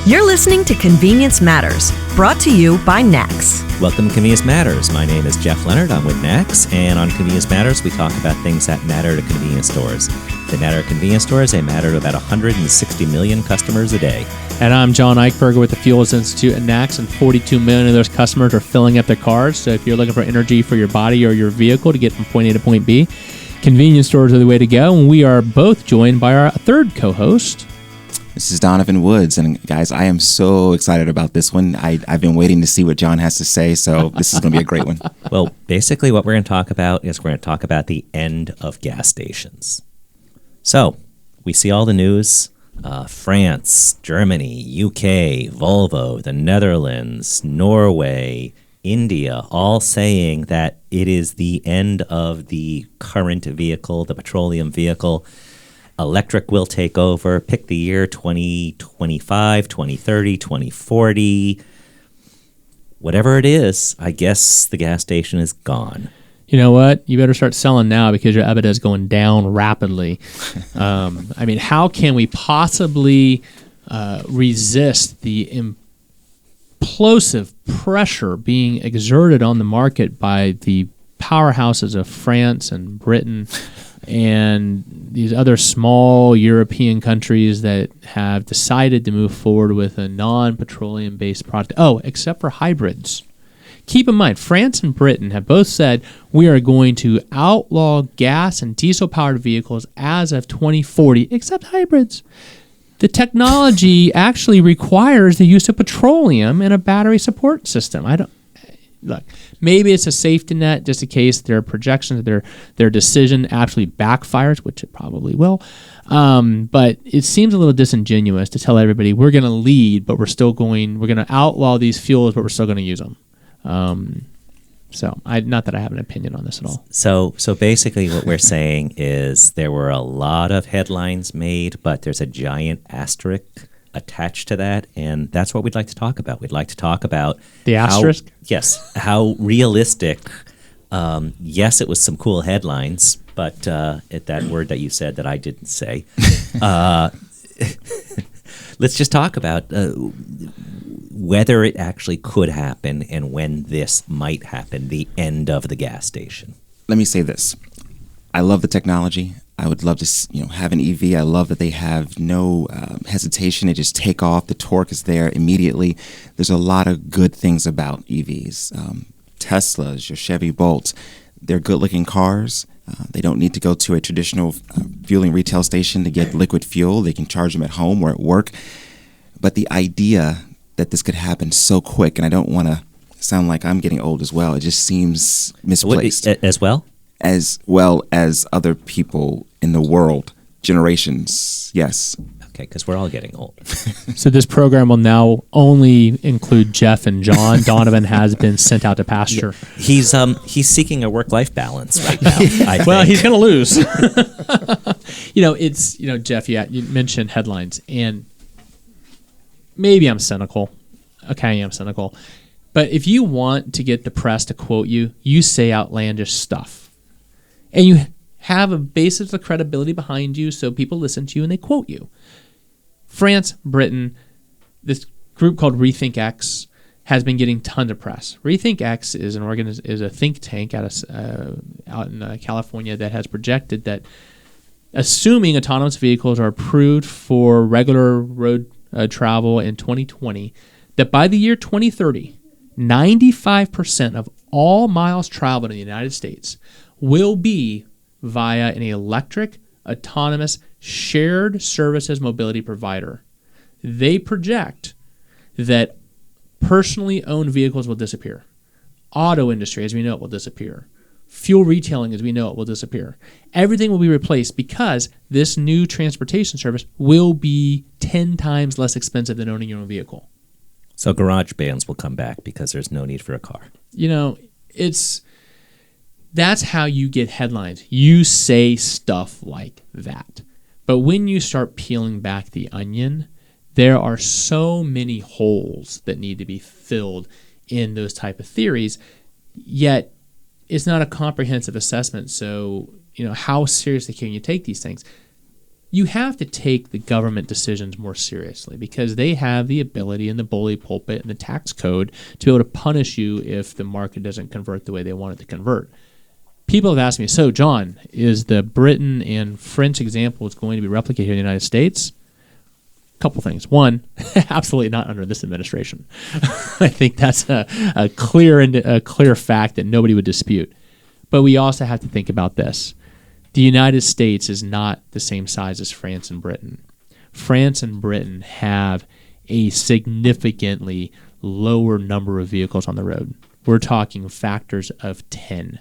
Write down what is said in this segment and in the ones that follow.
You're listening to Convenience Matters, brought to you by NAX. Welcome to Convenience Matters. My name is Jeff Leonard. I'm with NAX, and on Convenience Matters, we talk about things that matter to convenience stores. They matter to convenience stores. They matter to about 160 million customers a day. And I'm John Eichberger with the Fuels Institute at NAX, and 42 million of those customers are filling up their cars. So if you're looking for energy for your body or your vehicle to get from point A to point B, convenience stores are the way to go. And we are both joined by our third co-host. This is Donovan Woods, and guys, I am so excited about this one. I've been waiting to see what John has to say, so this is going to be a great one. Well, basically what we're going to talk about is we're going to talk about the end of gas stations. So, we see all the news, France, Germany, UK, Volvo, the Netherlands, Norway, India, all saying that it is the end of the current vehicle, the petroleum vehicle. Electric will take over. Pick the year, 2025, 2030, 2040. Whatever it is, I guess the gas station is gone. You know what? You better start selling now because your EBITDA is going down rapidly. I mean, how can we possibly resist the implosive pressure being exerted on the market by the powerhouses of France and Britain and these other small European countries that have decided to move forward with a non-petroleum-based product? Oh, except for hybrids. Keep in mind, France and Britain have both said we are going to outlaw gas and diesel-powered vehicles as of 2040, except hybrids. The technology actually requires the use of petroleum in a battery support system. Look, maybe it's a safety net just in case their projections, their decision actually backfires, which it probably will. But it seems a little disingenuous to tell everybody we're going to lead, but we're going to outlaw these fuels, but we're still going to use them. Not that I have an opinion on this at all. So basically what we're saying is there were a lot of headlines made, but there's a giant asterisk attached to that, and that's what we'd like to talk about. We'd like to talk about the asterisk? How realistic, yes, it was some cool headlines, but that word that you said that I didn't say. Let's just talk about whether it actually could happen and when this might happen, the end of the gas station. Let me say this. I love the technology. I would love to have an EV. I love that they have no hesitation. They just take off. The torque is there immediately. There's a lot of good things about EVs. Teslas, your Chevy Bolts, they're good-looking cars. They don't need to go to a traditional fueling retail station to get liquid fuel. They can charge them at home or at work. But the idea that this could happen so quick, and I don't want to sound like I'm getting old as well, it just seems misplaced. As well as other people in the world, generations, yes. Okay, because we're all getting old. So this program will now only include Jeff and John. Donovan has been sent out to pasture. Yeah. He's seeking a work-life balance right now. Well, he's going to lose. Jeff, you mentioned headlines, and maybe I'm cynical. Okay, I am cynical. But if you want to get the press to quote you, you say outlandish stuff. And you have a basis of credibility behind you, so people listen to you and they quote you. France, Britain, this group called Rethink X has been getting tons of press. Rethink X is a think tank out in California that has projected that, assuming autonomous vehicles are approved for regular road travel in 2020, that by the year 2030, 95% of all miles traveled in the United States will be via an electric, autonomous, shared services mobility provider. They project that personally owned vehicles will disappear. Auto industry, as we know it, will disappear. Fuel retailing, as we know it, will disappear. Everything will be replaced because this new transportation service will be 10 times less expensive than owning your own vehicle. So garage bands will come back because there's no need for a car. That's how you get headlines. You say stuff like that. But when you start peeling back the onion, there are so many holes that need to be filled in those type of theories, yet it's not a comprehensive assessment. So, how seriously can you take these things? you have to take the government decisions more seriously because they have the ability in the bully pulpit and the tax code to be able to punish you if the market doesn't convert the way they want it to convert. People have asked me, so John, is the Britain and French example going to be replicated in the United States? Couple things. One, absolutely not under this administration. I think that's a clear fact that nobody would dispute. But we also have to think about this. The United States is not the same size as France and Britain. France and Britain have a significantly lower number of vehicles on the road. We're talking factors of 10.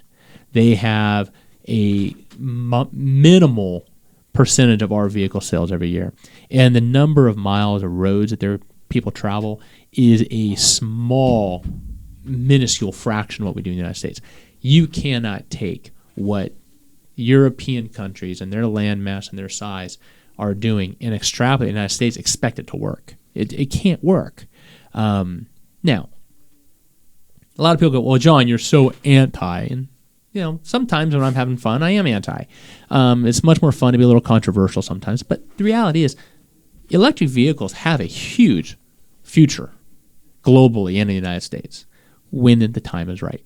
They have a minimal percentage of our vehicle sales every year. And the number of miles of roads that their people travel is a small, minuscule fraction of what we do in the United States. You cannot take what European countries and their land mass and their size are doing and extrapolate in the United States, expect it to work. It can't work. Now, a lot of people go, well, John, you're so anti. And, sometimes when I'm having fun, I am anti. It's much more fun to be a little controversial sometimes. But the reality is electric vehicles have a huge future globally and in the United States when the time is right.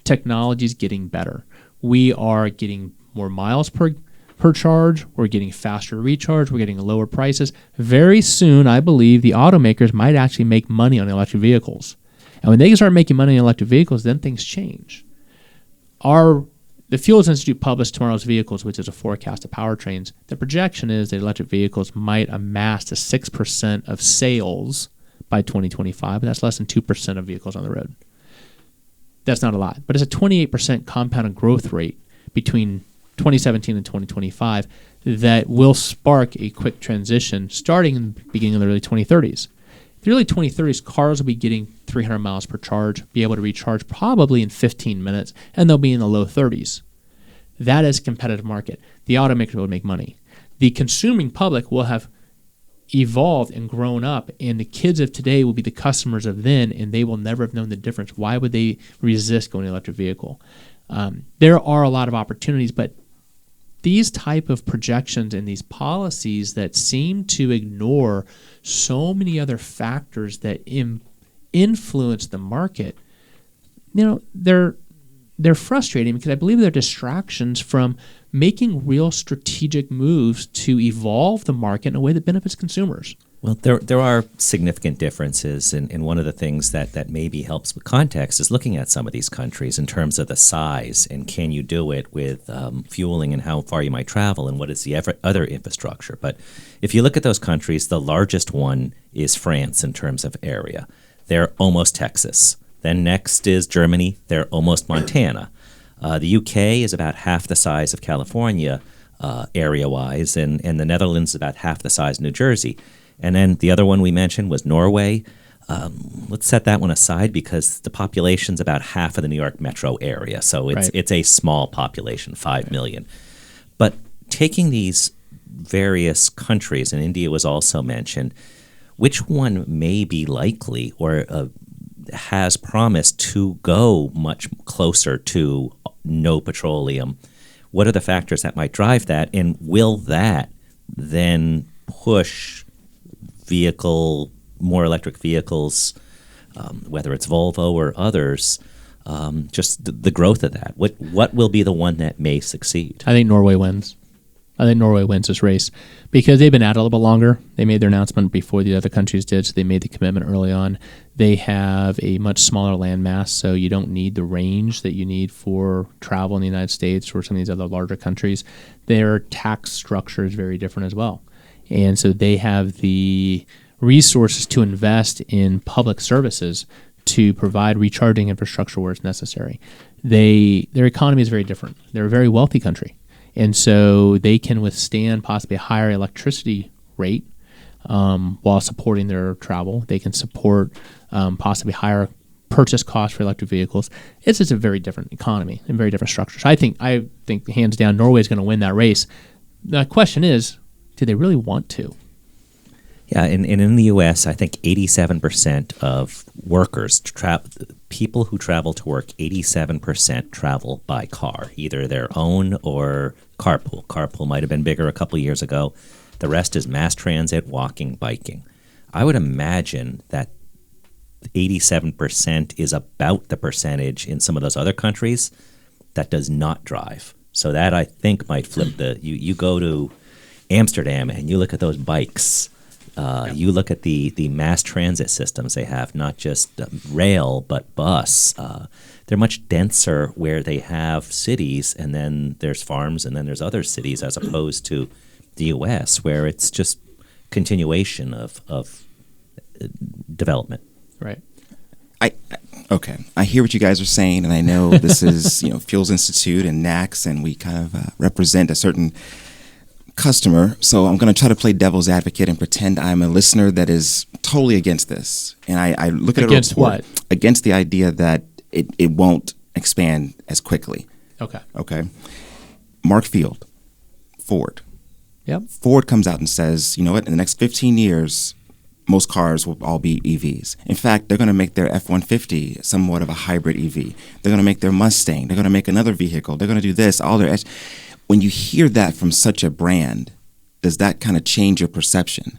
Technology is getting better. We are getting more miles per charge. We're getting faster recharge. We're getting lower prices. Very soon, I believe the automakers might actually make money on electric vehicles. And when they start making money on electric vehicles, then things change. The Fuels Institute published Tomorrow's Vehicles, which is a forecast of powertrains. The projection is that electric vehicles might amass to 6% of sales by 2025, but that's less than 2% of vehicles on the road. That's not a lot, but it's a 28% compounded growth rate between 2017 and 2025 that will spark a quick transition starting in the beginning of the early 2030s. The early 2030s, cars will be getting 300 miles per charge, be able to recharge probably in 15 minutes, and they'll be in the low 30s. That is a competitive market. The automakers will make money. The consuming public will have evolved and grown up, and the kids of today will be the customers of then, and they will never have known the difference. Why would they resist going to an electric vehicle? There are a lot of opportunities, but these type of projections and these policies that seem to ignore so many other factors that influence the market, they're frustrating because I believe they're distractions from making real strategic moves to evolve the market in a way that benefits consumers. Well, there are significant differences, and one of the things that maybe helps with context is looking at some of these countries in terms of the size and can you do it with fueling and how far you might travel and what is the other infrastructure. But if you look at those countries, the largest one is France in terms of area. They're almost Texas. Then next is Germany. They're almost Montana. The UK is about half the size of California area-wise, and the Netherlands is about half the size of New Jersey. And then the other one we mentioned was Norway. Let's set that one aside because the population's about half of the New York metro area. So it's a small population, 5 million. But taking these various countries, and India was also mentioned, which one may be likely or has promised to go much closer to no petroleum? What are the factors that might drive that? And will that then push more electric vehicles, whether it's Volvo or others, just the growth of that? What will be the one that may succeed? I think Norway wins. I think Norway wins this race because they've been at it a little bit longer. They made their announcement before the other countries did, so they made the commitment early on. They have a much smaller land mass, so you don't need the range that you need for travel in the United States or some of these other larger countries. Their tax structure is very different as well. And so they have the resources to invest in public services to provide recharging infrastructure where it's necessary. Their economy is very different. They're a very wealthy country. And so they can withstand possibly a higher electricity rate while supporting their travel. They can support possibly higher purchase costs for electric vehicles. It's just a very different economy and very different structure. So I think hands down Norway is going to win that race. The question is, do they really want to? Yeah, and in the U.S., I think 87% of workers, people who travel to work, 87% travel by car, either their own or carpool. Carpool might have been bigger a couple years ago. The rest is mass transit, walking, biking. I would imagine that 87% is about the percentage in some of those other countries that does not drive. So that, I think, might flip you go to Amsterdam and you look at those bikes. You look at the mass transit systems they have, not just rail, but bus. They're much denser where they have cities, and then there's farms, and then there's other cities, as opposed to the U.S., where it's just continuation of development. Right. Okay. I hear what you guys are saying, and I know this is Fuels Institute and NACS, and we kind of represent a certain customer. So I'm going to try to play devil's advocate and pretend I'm a listener that is totally against this. And I look at against a report what? Against the idea that it won't expand as quickly. Okay. Mark Field, Ford. Yep. Ford comes out and says, you know what, in the next 15 years, most cars will all be EVs. In fact, they're going to make their F-150 somewhat of a hybrid EV. They're going to make their Mustang. They're going to make another vehicle. They're going to do this. When you hear that from such a brand, does that kind of change your perception?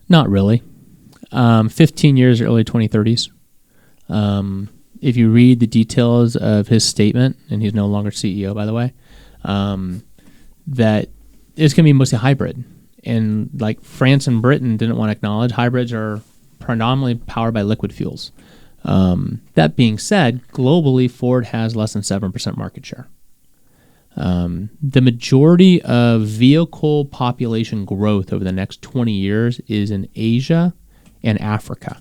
Not really. 15 years, early 2030s. If you read the details of his statement, and he's no longer CEO, by the way, that it's going to be mostly hybrid. And like France and Britain didn't want to acknowledge, hybrids are predominantly powered by liquid fuels. That being said, globally, Ford has less than 7% market share. The majority of vehicle population growth over the next 20 years is in Asia and Africa.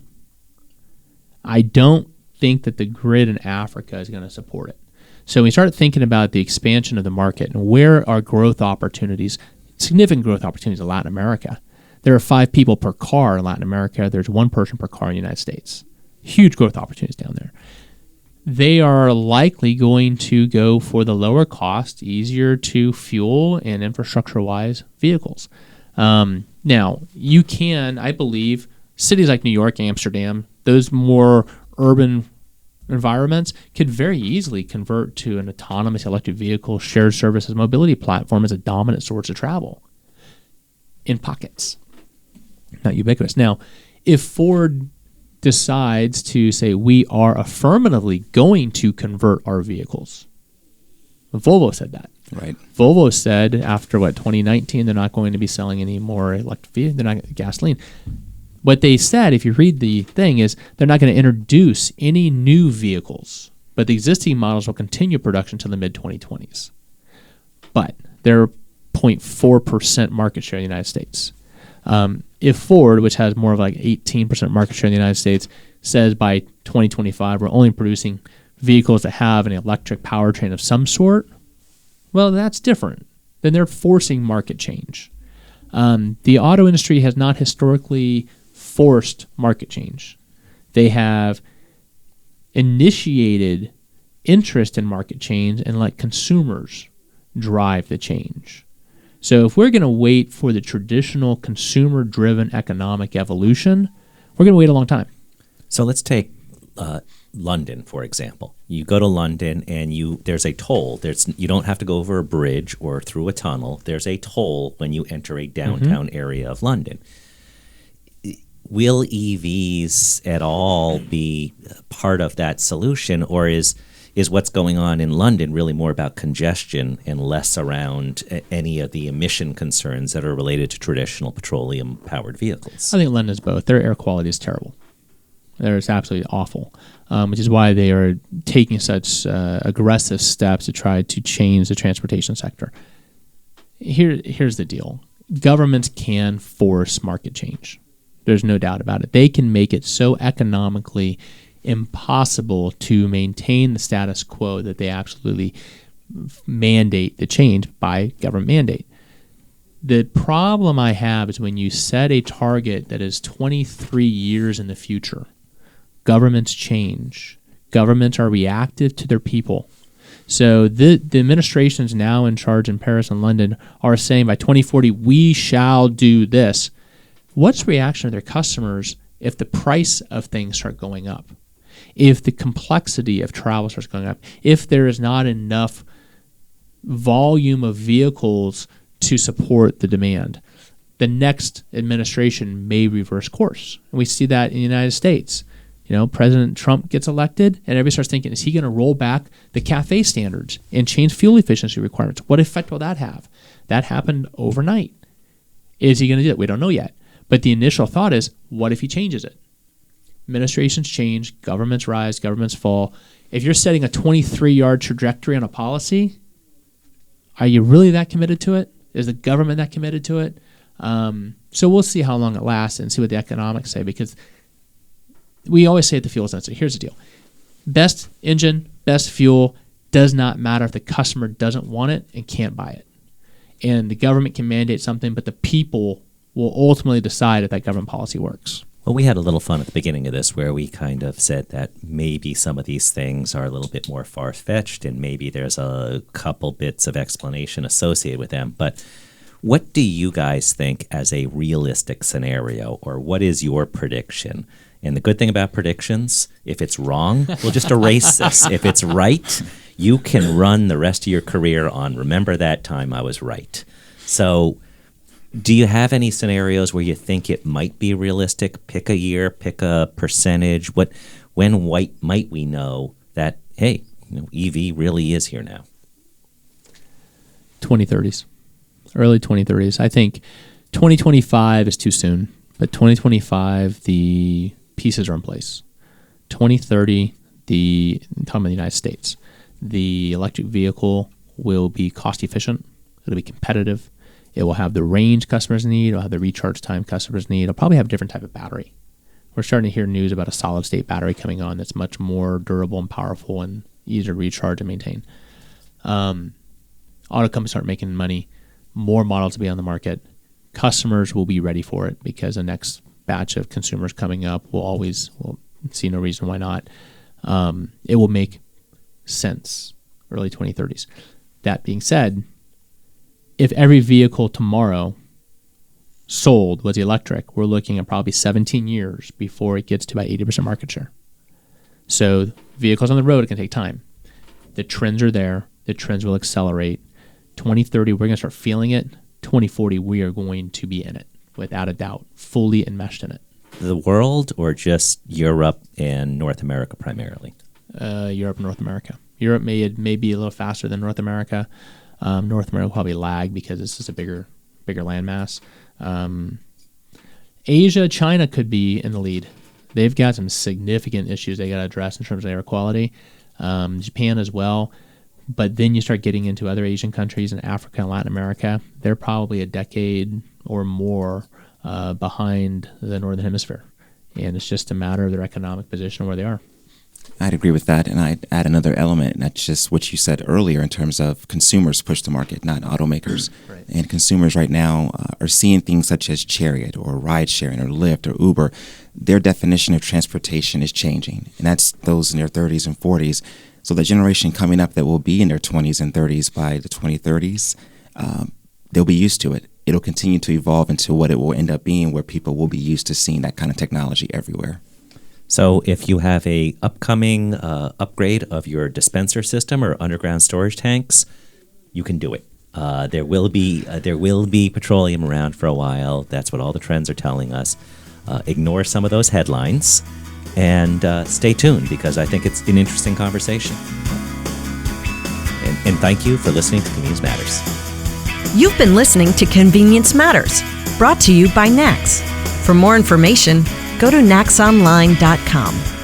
I don't think that the grid in Africa is going to support it. So we start thinking about the expansion of the market and where are growth opportunities, significant growth opportunities in Latin America. There are 5 people per car in Latin America. There's 1 person per car in the United States. Huge growth opportunities down there. They are likely going to go for the lower cost, easier to fuel and infrastructure-wise vehicles. Now, you can, I believe, cities like New York, Amsterdam, those more urban environments could very easily convert to an autonomous electric vehicle shared services mobility platform as a dominant source of travel in pockets, not ubiquitous. Now, if Ford decides to say we are affirmatively going to convert our vehicles, Volvo said that. Right. Volvo said after 2019 they're not going to be selling any more electric vehicles. They're not gasoline. What they said, if you read the thing, is they're not going to introduce any new vehicles, but the existing models will continue production to the mid-2020s. But they're 0.4% market share in the United States. If Ford, which has more of 18% market share in the United States, says by 2025 we're only producing vehicles that have an electric powertrain of some sort, well, that's different. Then they're forcing market change. The auto industry has not historically forced market change. They have initiated interest in market change and let consumers drive the change. So if we're going to wait for the traditional consumer-driven economic evolution, we're going to wait a long time. So let's take London, for example. You go to London and there's a toll. You don't have to go over a bridge or through a tunnel. There's a toll when you enter a downtown area of London. Will EVs at all be part of that solution, or is what's going on in London really more about congestion and less around any of the emission concerns that are related to traditional petroleum-powered vehicles? I think London's both. Their air quality is terrible. It's absolutely awful, which is why they are taking such aggressive steps to try to change the transportation sector. Here's the deal. Governments can force market change. There's no doubt about it. They can make it so economically impossible to maintain the status quo that they absolutely mandate the change by government mandate. The problem I have is when you set a target that is 23 years in the future, governments change. Governments are reactive to their people. So the administrations now in charge in Paris and London are saying by 2040, we shall do this. What's the reaction of their customers if the price of things start going up? If the complexity of travel starts going up? If there is not enough volume of vehicles to support the demand. The next administration may reverse course. And we see that in the United States. President Trump gets elected, and everybody starts thinking, is he going to roll back the CAFE standards and change fuel efficiency requirements? What effect will that have? That happened overnight. Is he going to do it? We don't know yet. But the initial thought is, what if he changes it? Administrations change, governments rise, governments fall. If you're setting a 23-yard trajectory on a policy, are you really that committed to it? Is the government that committed to it? So we'll see how long it lasts and see what the economics say, because we always say at the fuel sensor, here's the deal. Best engine, best fuel, does not matter if the customer doesn't want it and can't buy it. And the government can mandate something, but the people will ultimately decide if that government policy works. Well, we had a little fun at the beginning of this where we kind of said that maybe some of these things are a little bit more far-fetched and maybe there's a couple bits of explanation associated with them. But what do you guys think as a realistic scenario, or what is your prediction? And the good thing about predictions, if it's wrong, we'll just erase this. If it's right, you can run the rest of your career on, remember that time I was right. So do you have any scenarios where you think it might be realistic? Pick a year, pick a percentage. When might we know that, hey, EV really is here now? 2030s, early 2030s. I think 2025 is too soon, but 2025, the pieces are in place. 2030, I'm talking about the United States, the electric vehicle will be cost efficient. It'll be competitive. It will have the range customers need. It'll have the recharge time customers need. It'll probably have a different type of battery. We're starting to hear news about a solid state battery coming on that's much more durable and powerful and easier to recharge and maintain. Auto companies start making money. More models will be on the market. Customers will be ready for it because the next batch of consumers coming up we'll see no reason why not. It will make sense, early 2030s. That being said, if every vehicle tomorrow sold was electric, we're looking at probably 17 years before it gets to about 80% market share. So vehicles on the road, it can take time. The trends are there. The trends will accelerate. 2030, we're going to start feeling it. 2040, we are going to be in it, without a doubt, fully enmeshed in it. The world, or just Europe and North America primarily? Europe and North America. Europe may be a little faster than North America. North America will probably lag because this is a bigger landmass. Asia, China could be in the lead. They've got some significant issues they got to address in terms of air quality. Japan as well. But then you start getting into other Asian countries in Africa and Latin America. They're probably a decade or more behind the Northern Hemisphere. And it's just a matter of their economic position where they are. I'd agree with that, and I'd add another element, and that's just what you said earlier in terms of consumers push the market, not automakers. Right. And consumers right now are seeing things such as Chariot or ride sharing or Lyft or Uber. Their definition of transportation is changing, and that's those in their 30s and 40s. So the generation coming up that will be in their 20s and 30s by the 2030s, they'll be used to it. It'll continue to evolve into what it will end up being, where people will be used to seeing that kind of technology everywhere. So if you have a upcoming upgrade of your dispenser system or underground storage tanks, you can do it. There will be petroleum around for a while. That's what all the trends are telling us. Ignore some of those headlines and stay tuned, because I think it's an interesting conversation. And thank you for listening to Convenience Matters. You've been listening to Convenience Matters, brought to you by NACS. For more information, go to nacsonline.com.